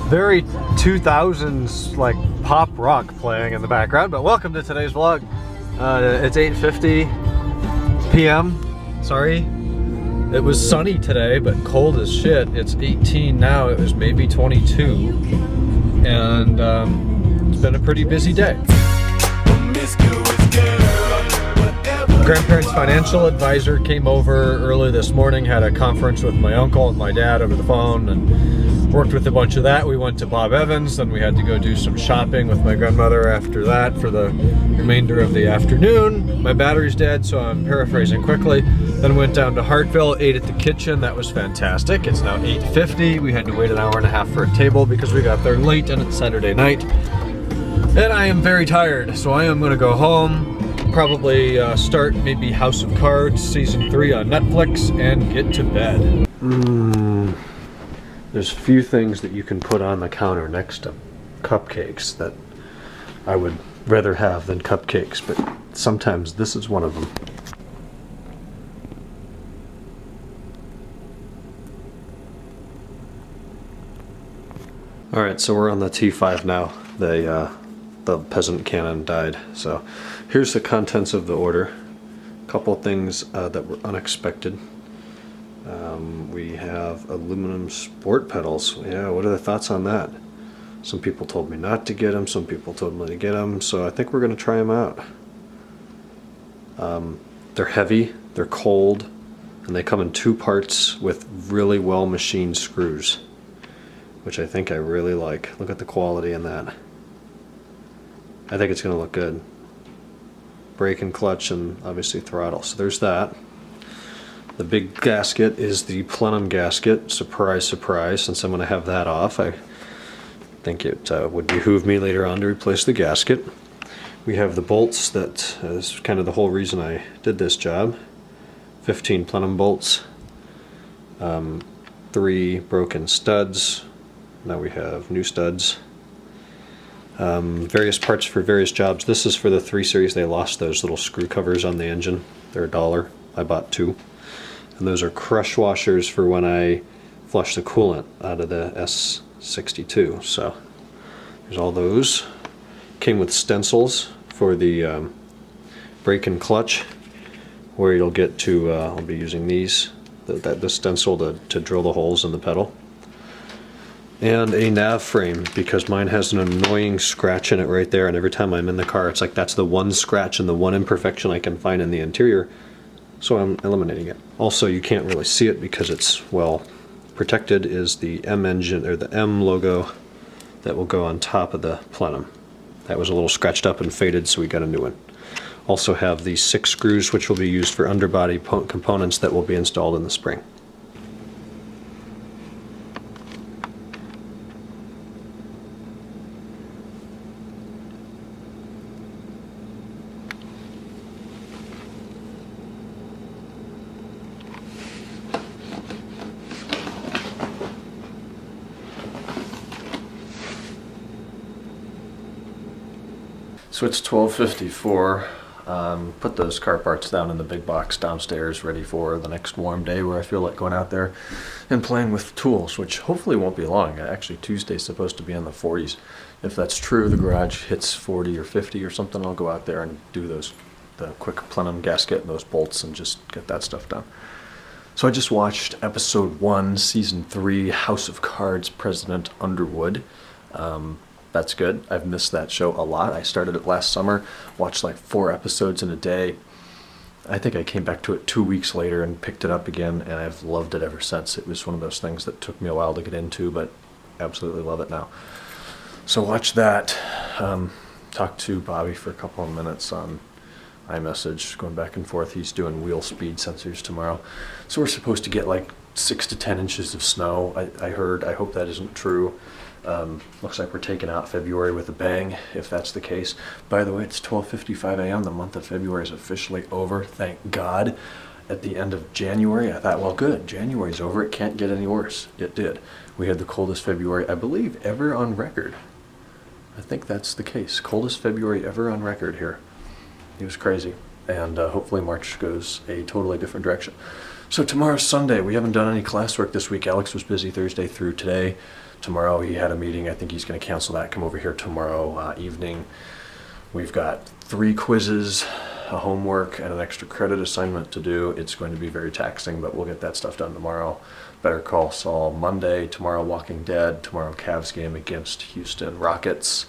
very 2000s like pop rock playing in the background, but welcome to today's vlog. It's 8:50 p.m. Sorry, it was sunny today, but cold as shit. It's 18 now, it was maybe 22, and it's been a pretty busy day. Grandparents' financial advisor came over early this morning, had a conference with my uncle and my dad over the phone, and worked with a bunch of that. We went to Bob Evans, then we had to go do some shopping with my grandmother after that for the remainder of the afternoon. My battery's dead, so I'm paraphrasing quickly. Then went down to Hartville, ate at the kitchen. That was fantastic. It's now 8:50. We had to wait an hour and a half for a table because we got there late and it's Saturday night. And I am very tired, so I am gonna go home, probably start maybe House of Cards Season 3 on Netflix and get to bed. There's few things that you can put on the counter next to cupcakes that I would rather have than cupcakes, but sometimes this is one of them. Alright, so we're on the T5 now. The peasant cannon died. So here's the contents of the order. A couple things that were unexpected. We have aluminum sport pedals. Yeah, what are the thoughts on that? Some people told me not to get them, some people told me to get them, so I think we're going to try them out. They're heavy, they're cold, and they come in two parts with really well machined screws, which I think I really like. Look at the quality in that. I think it's going to look good. Brake and clutch and obviously throttle. So there's that. The big gasket is the plenum gasket. Surprise, surprise. Since I'm going to have that off, I think it would behoove me later on to replace the gasket. We have the bolts. That is kind of the whole reason I did this job. 15 plenum bolts. 3 broken studs. Now we have new studs. Various parts for various jobs. This is for the 3 Series. They lost those little screw covers on the engine. They're $1. I bought 2. And those are crush washers for when I flush the coolant out of the S62. So there's all those. Came with stencils for the brake and clutch, where you'll get to, I'll be using these, the stencil to drill the holes in the pedal. And a nav frame, because mine has an annoying scratch in it right there, and every time I'm in the car it's like that's the one scratch and the one imperfection I can find in the interior, so I'm eliminating it. Also, you can't really see it because it's well protected, is the M engine, or the M logo that will go on top of the plenum. That was a little scratched up and faded, so we got a new one. Also have these 6 screws which will be used for underbody components that will be installed in the spring. So it's 12:54. Put those car parts down in the big box downstairs, ready for the next warm day where I feel like going out there and playing with tools, which hopefully won't be long. Actually, Tuesday's supposed to be in the 40s. If that's true, the garage hits 40 or 50 or something, I'll go out there and do the quick plenum gasket and those bolts and just get that stuff done. So I just watched episode 1, season 3, House of Cards, President Underwood. That's good. I've missed that show a lot. I started it last summer, watched like 4 episodes in a day. I think I came back to it 2 weeks later and picked it up again, and I've loved it ever since. It was one of those things that took me a while to get into, but absolutely love it now. So watch that. Talked to Bobby for a couple of minutes on iMessage, going back and forth. He's doing wheel speed sensors tomorrow. So we're supposed to get like 6 to 10 inches of snow, I heard. I hope that isn't true. Looks like we're taking out February with a bang, if that's the case. By the way, it's 12:55 a.m. The month of February is officially over, thank God. At the end of January, I thought, well, good, January's over, it can't get any worse. It did. We had the coldest February, I believe, ever on record. I think that's the case. Coldest February ever on record here. It was crazy. And hopefully March goes a totally different direction. So tomorrow's Sunday. We haven't done any classwork this week. Alex was busy Thursday through today. tomorrow. He had a meeting. I think he's going to cancel that, come over here tomorrow evening. We've got 3 quizzes, a homework, and an extra credit assignment to do. It's going to be very taxing, but we'll get that stuff done tomorrow. Better Call Saul Monday, tomorrow Walking Dead, tomorrow Cavs game against Houston Rockets.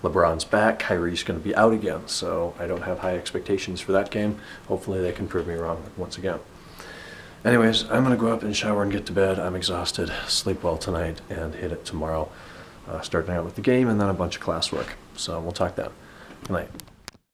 LeBron's back, Kyrie's going to be out again, so I don't have high expectations for that game. Hopefully they can prove me wrong once again. Anyways, I'm going to go up and shower and get to bed. I'm exhausted. Sleep well tonight and hit it tomorrow. Starting out with the game and then a bunch of classwork. So we'll talk then. Good night.